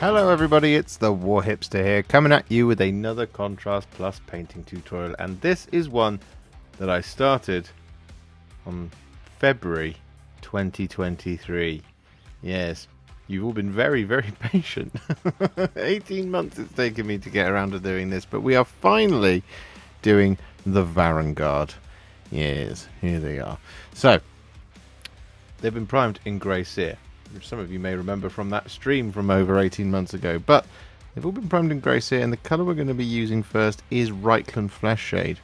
Hello everybody, it's the War Hipster here, coming at you with another Contrast Plus painting tutorial, and this is one that I started on February 2023. Yes, you've all been very patient. 18 months it's taken me to get around to doing this, but we are finally doing the Varanguard. Yes, here they are. So, they've been primed in Grey Seer, which some of you may remember from that stream from over 18 months ago, but they've all been primed in Grey Seer, and the colour we're going to be using first is Reikland Fleshshade,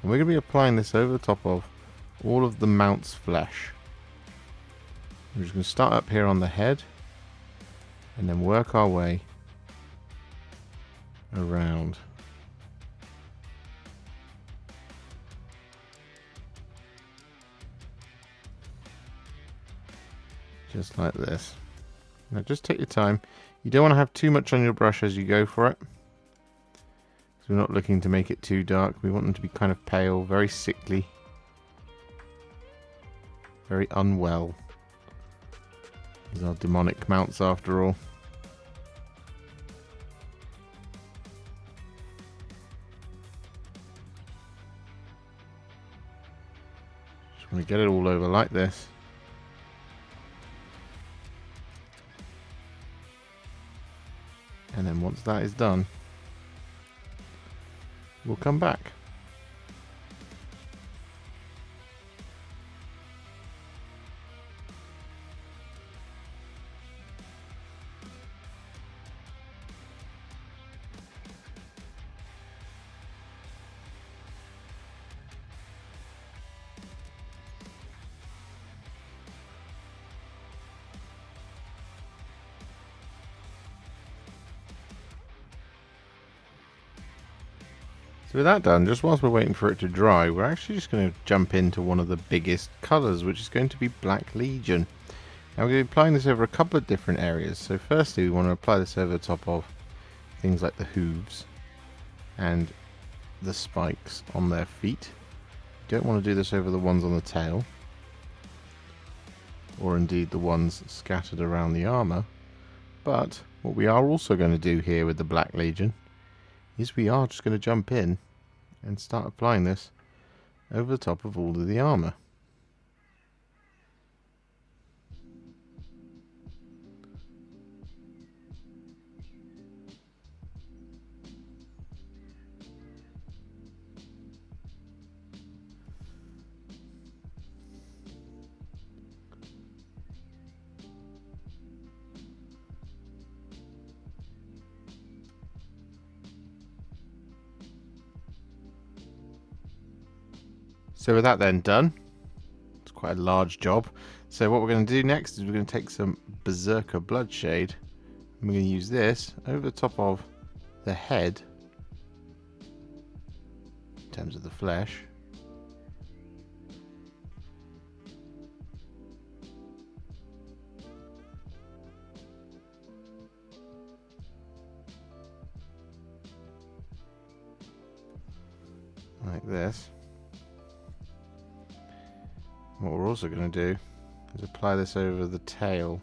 and we're going to be applying this over the top of all of the mount's flesh. We're just going to start up here on the head and then work our way around. Just like this. Now just take your time. You don't want to have too much on your brush as you go for it, because we're not looking to make it too dark. We want them to be kind of pale, very sickly, very unwell. These are demonic mounts after all. Just want to get it all over like this. And then once that is done, we'll come back. So with that done, just whilst we're waiting for it to dry, we're actually just going to jump into one of the biggest colours, which is going to be Black Legion. Now we're going to be applying this over a couple of different areas. So firstly, we want to apply this over the top of things like the hooves and the spikes on their feet. You don't want to do this over the ones on the tail, or indeed the ones scattered around the armour. But what we are also going to do here with the Black Legion is we are just going to jump in and start applying this over the top of all of the armour. So with that then done, it's quite a large job. So what we're going to do next is we're going to take some Berserker Bloodshade, and we're going to use this over the top of the head in terms of the flesh. Like this. What we're also going to do is apply this over the tail.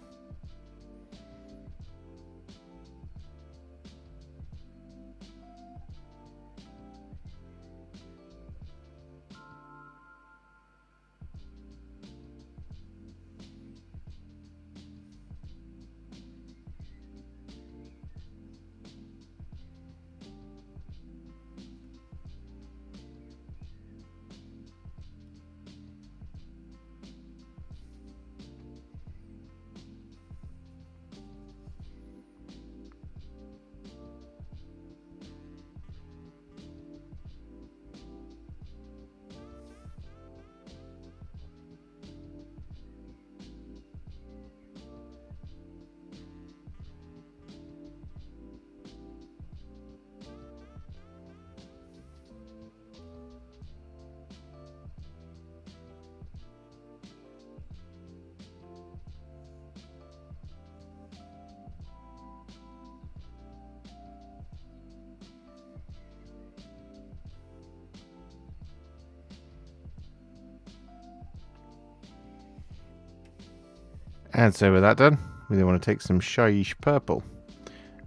And so with that done, we then want to take some Shyish Purple,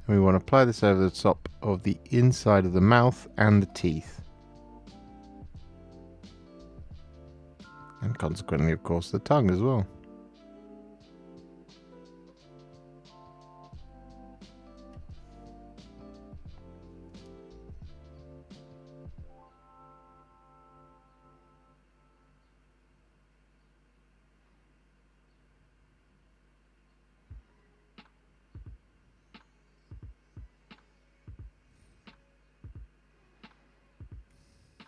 And we want to apply this over the top of the inside of the mouth and the teeth. And consequently, of course, the tongue as well.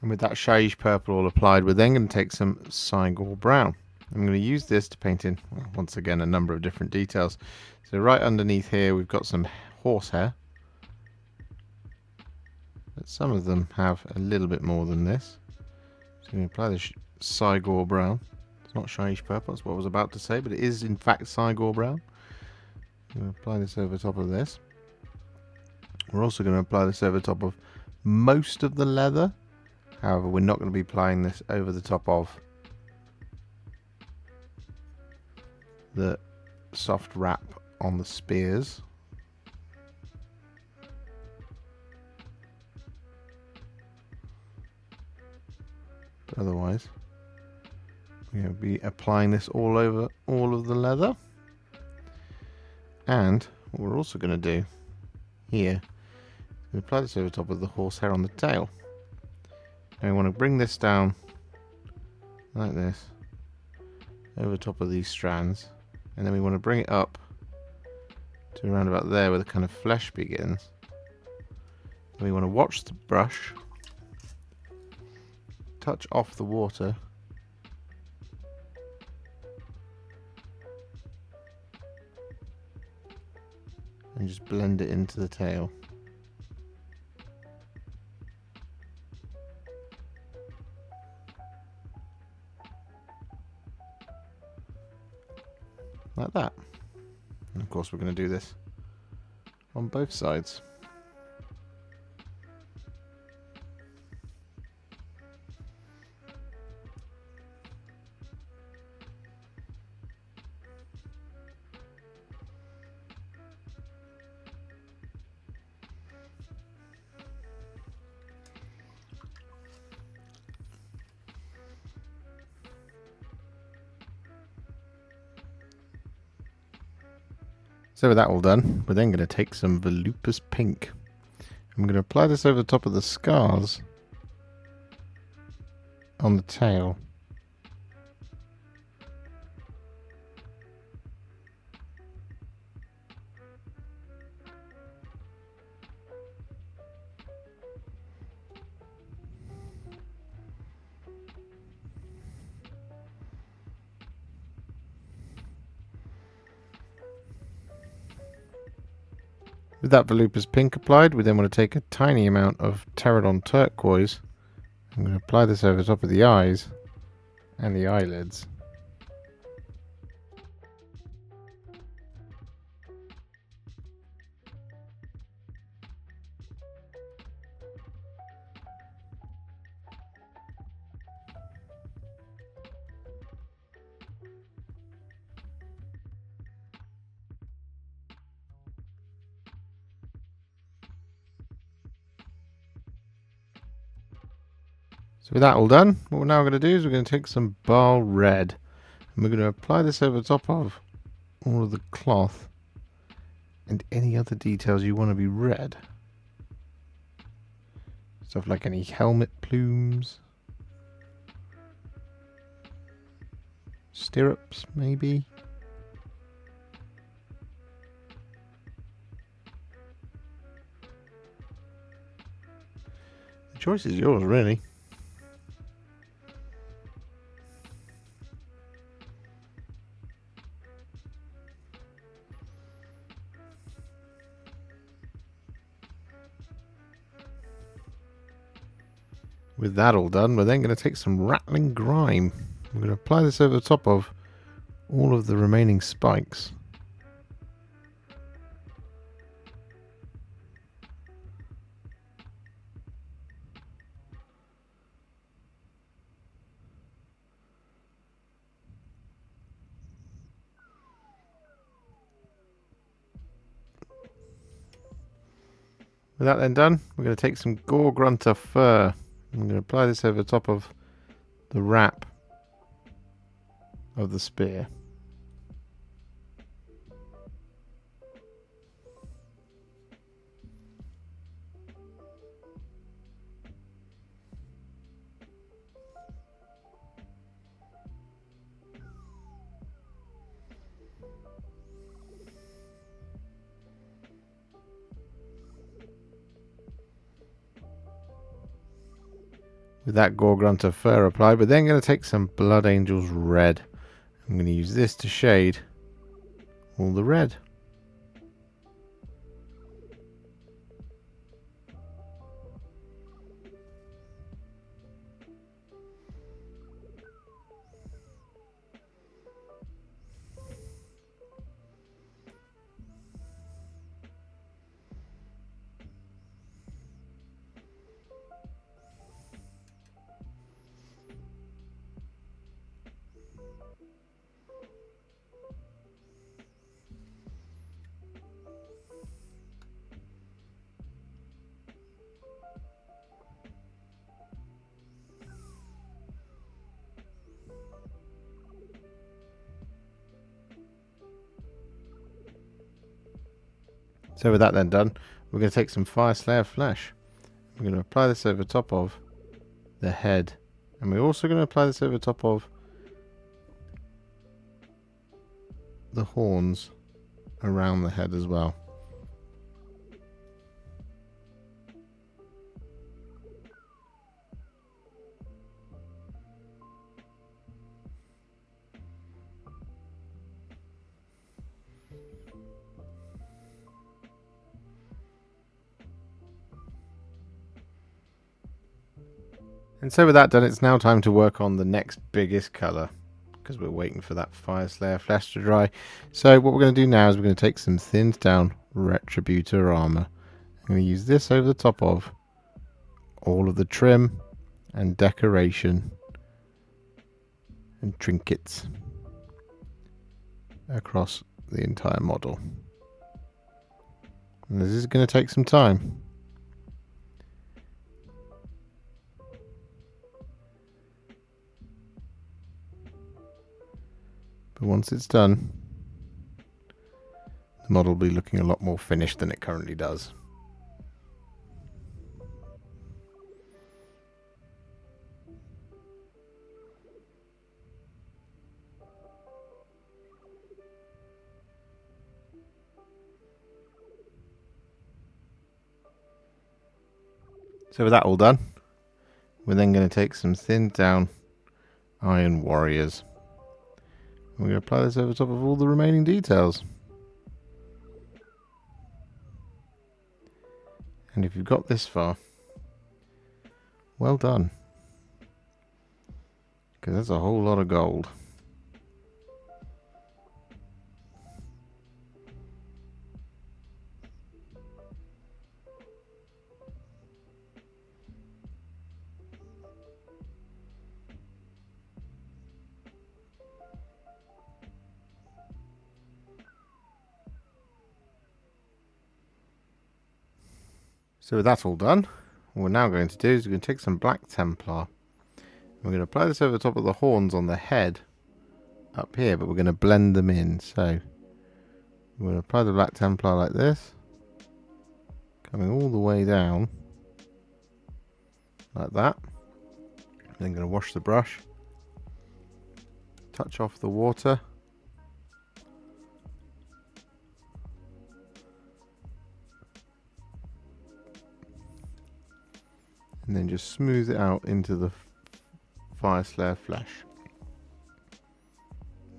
And with that Shyish Purple all applied, we're then going to take some Cygor Brown. I'm going to use this to paint in, well, once again, a number of different details. So right underneath here, we've got some horsehair. But some of them have a little bit more than this. So I'm going to apply the Cygor Brown. It's not Shyish Purple, that's what I was about to say, but it is in fact Cygor Brown. I'm going to apply this over top of this. We're also going to apply this over top of most of the leather. However, we're not going to be applying this over the top of the soft wrap on the spears. But otherwise, we're going to be applying this all over all of the leather. And what we're also going to do here, we apply this over top of the horsehair on the tail. And we want to bring this down like this over top of these strands, and then we want to bring it up to around about there where the kind of flesh begins. And we want to watch the brush touch off the water and just blend it into the tail. Like that. And of course we're going to do this on both sides. So with that all done, we're then going to take some Volupus Pink. I'm going to apply this over the top of the scars on the tail. With that Volupus Pink applied, we then want to take a tiny amount of Terradon Turquoise. I'm going to apply this over the top of the eyes and the eyelids. So with that all done, what we're now going to do is we're going to take some Baal Red and we're going to apply this over the top of all of the cloth and any other details you want to be red. Stuff like any helmet plumes, stirrups maybe. The choice is yours, really. With that all done, we're then going to take some Ratling Grime. We're going to apply this over the top of all of the remaining spikes. With that then done, we're going to take some Gore-Grunta Fur. I'm going to apply this over the top of the wrap of the spear. With that Gore-Grunta Fur applied, we're then going to take some Blood Angels Red. I'm going to use this to shade all the red. So with that then done, we're going to take some Fyreslayer Flesh. We're going to apply this over top of the head. And we're also going to apply this over top of the horns around the head as well. And so with that done, it's now time to work on the next biggest colour, because we're waiting for that Fyreslayer Flesh to dry. So what we're going to do now is we're going to take some thinned down Retributor Armour. I'm going to use this over the top of all of the trim and decoration and trinkets across the entire model. And this is going to take some time. But once it's done, the model will be looking a lot more finished than it currently does. So with that all done, we're then going to take some thinned down Iron Warriors. We're going to apply this over top of all the remaining details. And if you've got this far, well done. Because that's a whole lot of gold. So with that all done, what we're now going to do is we're going to take some Black Templar. We're going to apply this over the top of the horns on the head up here, but we're going to blend them in. So we're going to apply the Black Templar like this, coming all the way down like that. Then going to wash the brush, touch off the water. And then just smooth it out into the Fyreslayer Flesh.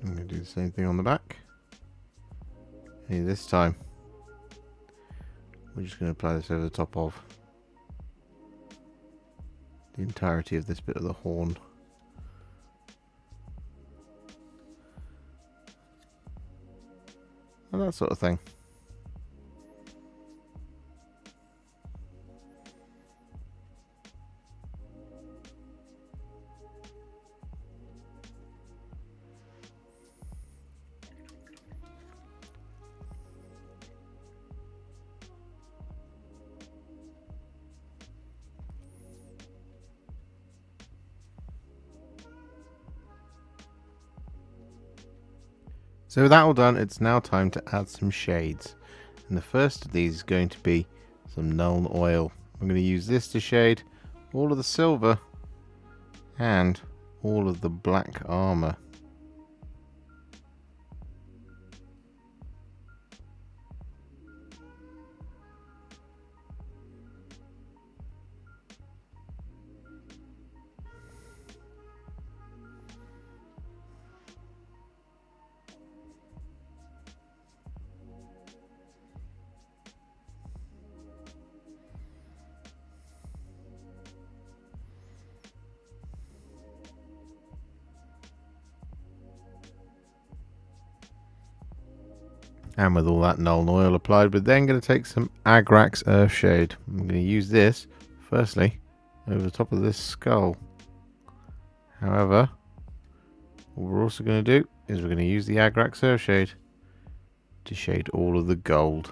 I'm going to do the same thing on the back. And this time, we're just going to apply this over the top of the entirety of this bit of the horn. And that sort of thing. So with that all done, it's now time to add some shades. And the first of these is going to be some Nuln Oil. I'm going to use this to shade all of the silver and all of the black armor. And with all that Nuln Oil applied, we're then going to take some Agrax Earthshade. I'm going to use this, firstly, over the top of this skull. However, what we're also going to do is we're going to use the Agrax Earthshade to shade all of the gold.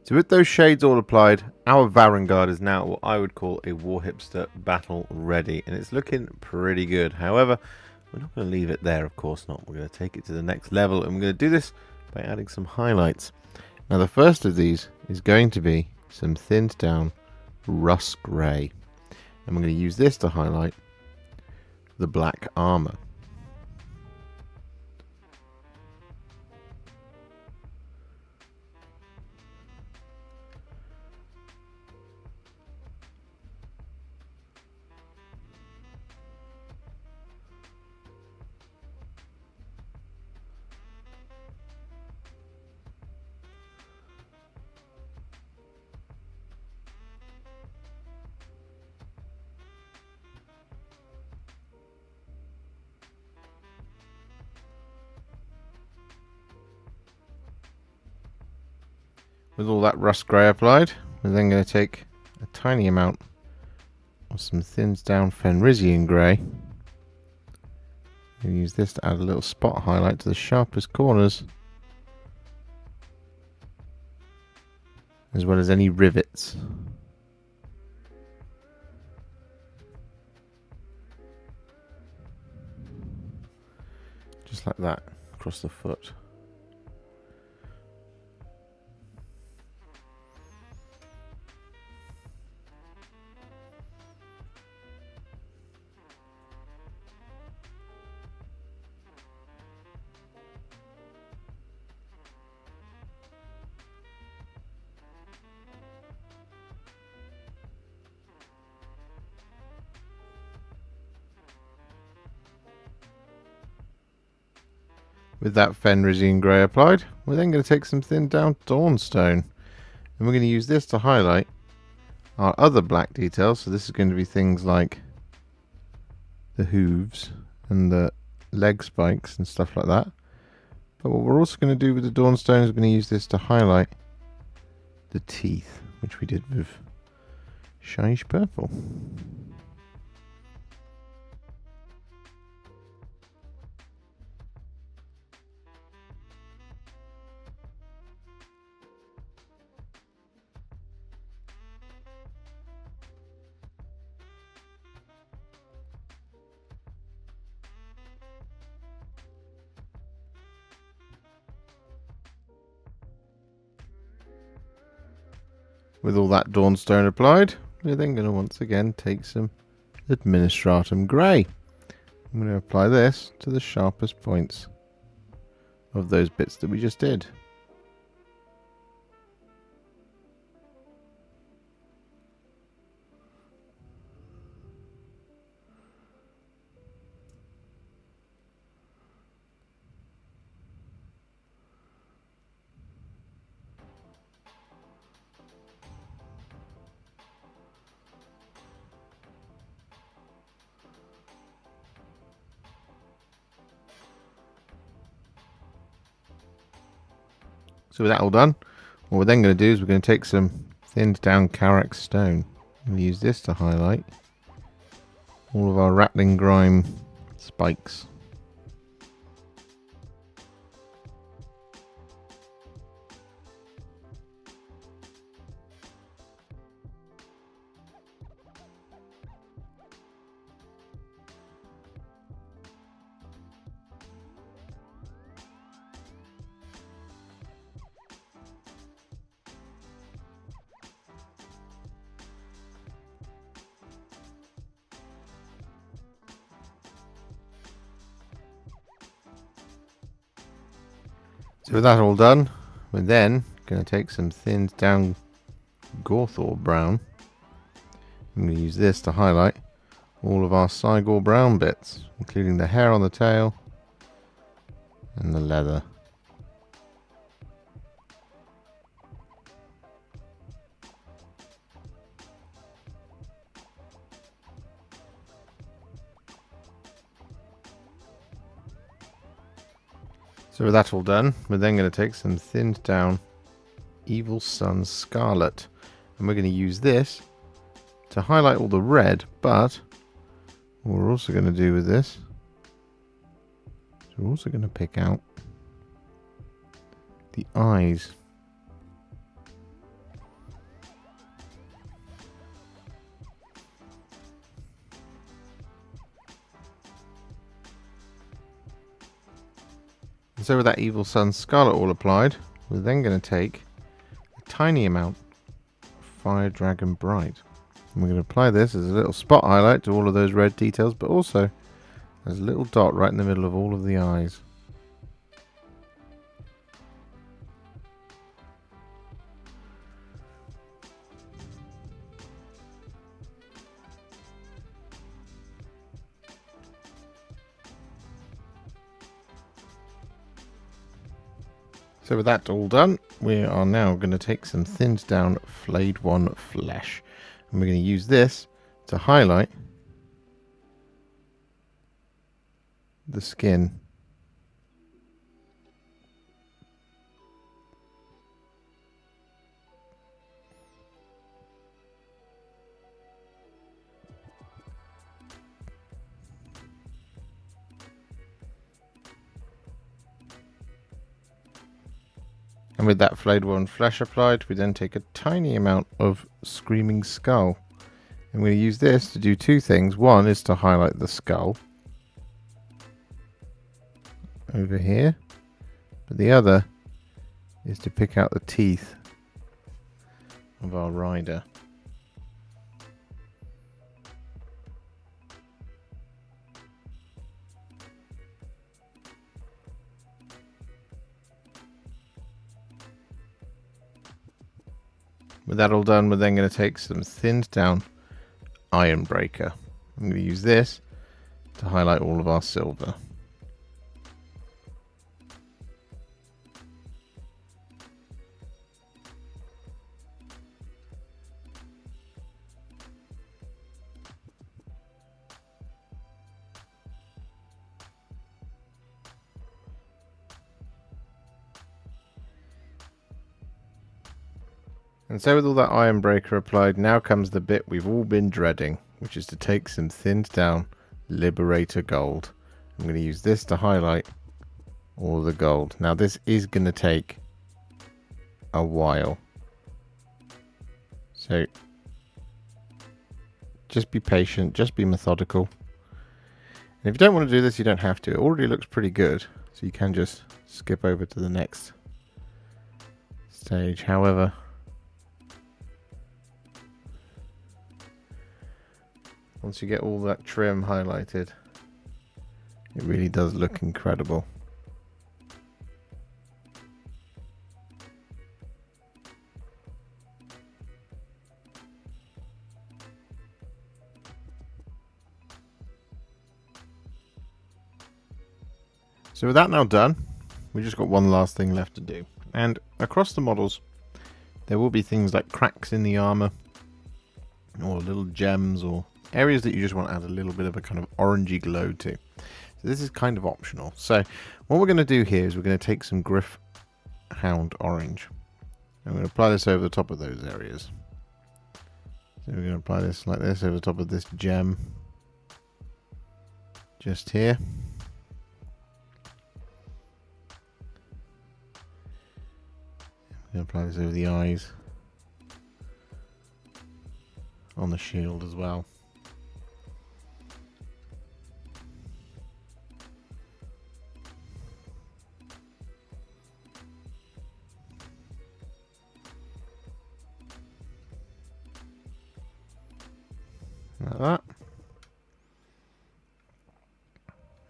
So with those shades all applied, our Varanguard is now what I would call a War Hipster battle ready, and it's looking pretty good. However, we're not going to leave it there, of course not. We're going to take it to the next level, and we're going to do this by adding some highlights. Now the first of these is going to be some thinned down Russ Grey, and we're going to use this to highlight the black armor. With all that Russ Grey applied, we're then going to take a tiny amount of some thinned down Fenrisian Grey. We'll use this to add a little spot highlight to the sharpest corners, as well as any rivets. Just like that, across the foot. With that Fenrisian Grey applied, we're then going to take some thinned down Dawnstone, and we're going to use this to highlight our other black details. So this is going to be things like the hooves and the leg spikes and stuff like that. But what we're also going to do with the Dawnstone is we're going to use this to highlight the teeth, which we did with Shyish Purple. With all that Dawnstone applied, we're then going to once again take some Administratum Grey. I'm going to apply this to the sharpest points of those bits that we just did. So with that all done, what we're then going to do is we're going to take some thinned down Karak Stone. We'll use this to highlight all of our Ratling Grime spikes. So with that all done, we're then going to take some thinned down Gorthor Brown. I'm going to use this to highlight all of our Cygor Brown bits, including the hair on the tail and the leather. So with that all done, we're then going to take some thinned down Evil Sunz Scarlet, and we're going to use this to highlight all the red, but what we're also going to do with this is we're also going to pick out the eyes. And so with that Evil Sunz Scarlet all applied, we're then going to take a tiny amount of Fire Dragon Bright. And we're going to apply this as a little spot highlight to all of those red details, but also as a little dot right in the middle of all of the eyes. So with that all done, we are now going to take some thinned down Flayed One Flesh, and we're going to use this to highlight the skin. And with that Flayed One Flesh applied, we then take a tiny amount of Screaming Skull. I'm going to use this to do two things. One is to highlight the skull over here, but the other is to pick out the teeth of our rider. With that all done, we're then going to take some thinned down Ironbreaker. I'm going to use this to highlight all of our silver. And so with all that Ironbreaker applied, now comes the bit we've all been dreading, which is to take some thinned down Liberator Gold. I'm going to use this to highlight all the gold. Now this is going to take a while, so just be patient, just be methodical. And if you don't want to do this, you don't have to. It already looks pretty good, so you can just skip over to the next stage. However, once you get all that trim highlighted, it really does look incredible. So with that now done, we've just got one last thing left to do. And across the models, there will be things like cracks in the armor, or little gems, or areas that you just want to add a little bit of a kind of orangey glow to. So this is kind of optional. So what we're going to do here is we're going to take some Gryph-Hound Orange. I'm going to apply this over the top of those areas. So we're going to apply this like this over the top of this gem. Just here. I'm going to apply this over the eyes. On the shield as well. Like that.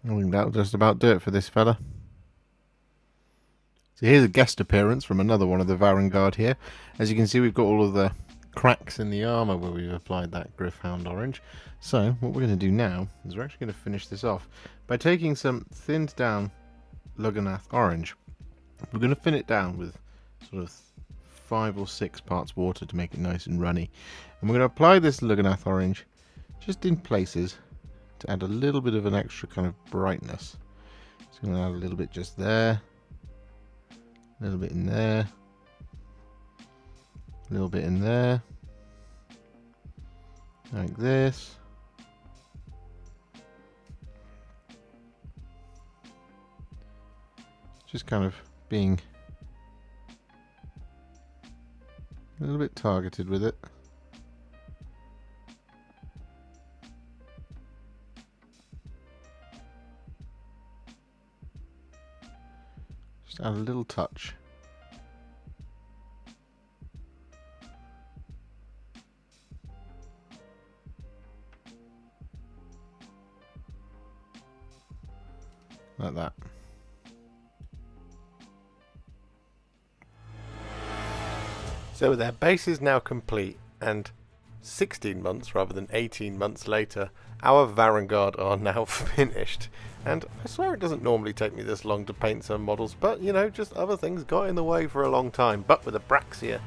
I think that'll just about do it for this fella. So here's a guest appearance from another one of the Varanguard here. As you can see, we've got all of the cracks in the armour where we've applied that Gryph-Hound Orange. So what we're going to do now is we're actually going to finish this off by taking some thinned down Lugganath Orange. We're going to thin it down with sort of 5 or 6 parts water to make it nice and runny. And we're going to apply this Lugganath Orange just in places to add a little bit of an extra kind of brightness. So I'm going to add a little bit just there, a little bit in there, a little bit in there, like this. Just kind of being a little bit targeted with it. Just add a little touch. Like that. So their base is now complete, and 16 months rather than 18 months later, our Varanguard are now finished. And I swear it doesn't normally take me this long to paint some models, but you know, just other things got in the way for a long time. But with Abraxia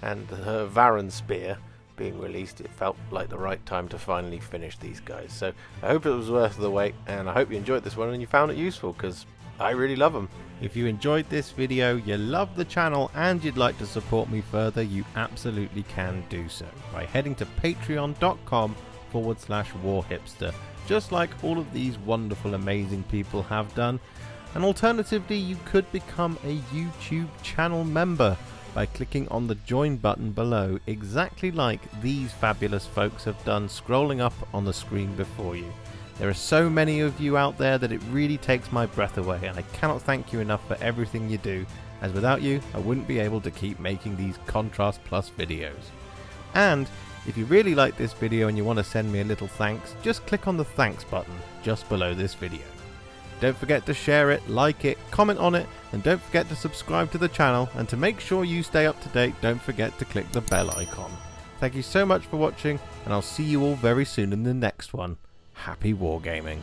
and her Varan Spear being released, it felt like the right time to finally finish these guys. So I hope it was worth the wait, and I hope you enjoyed this one and you found it useful, because I really love them. If you enjoyed this video, you love the channel, and you'd like to support me further, you absolutely can do so by heading to patreon.com/warhipster, just like all of these wonderful, amazing people have done. And alternatively, you could become a YouTube channel member by clicking on the join button below, exactly like these fabulous folks have done, scrolling up on the screen before you. There are so many of you out there that it really takes my breath away, and I cannot thank you enough for everything you do, as without you I wouldn't be able to keep making these Contrast Plus videos. And if you really like this video and you want to send me a little thanks, just click on the thanks button just below this video. Don't forget to share it, like it, comment on it, and don't forget to subscribe to the channel, and to make sure you stay up to date, don't forget to click the bell icon. Thank you so much for watching, and I'll see you all very soon in the next one. Happy wargaming.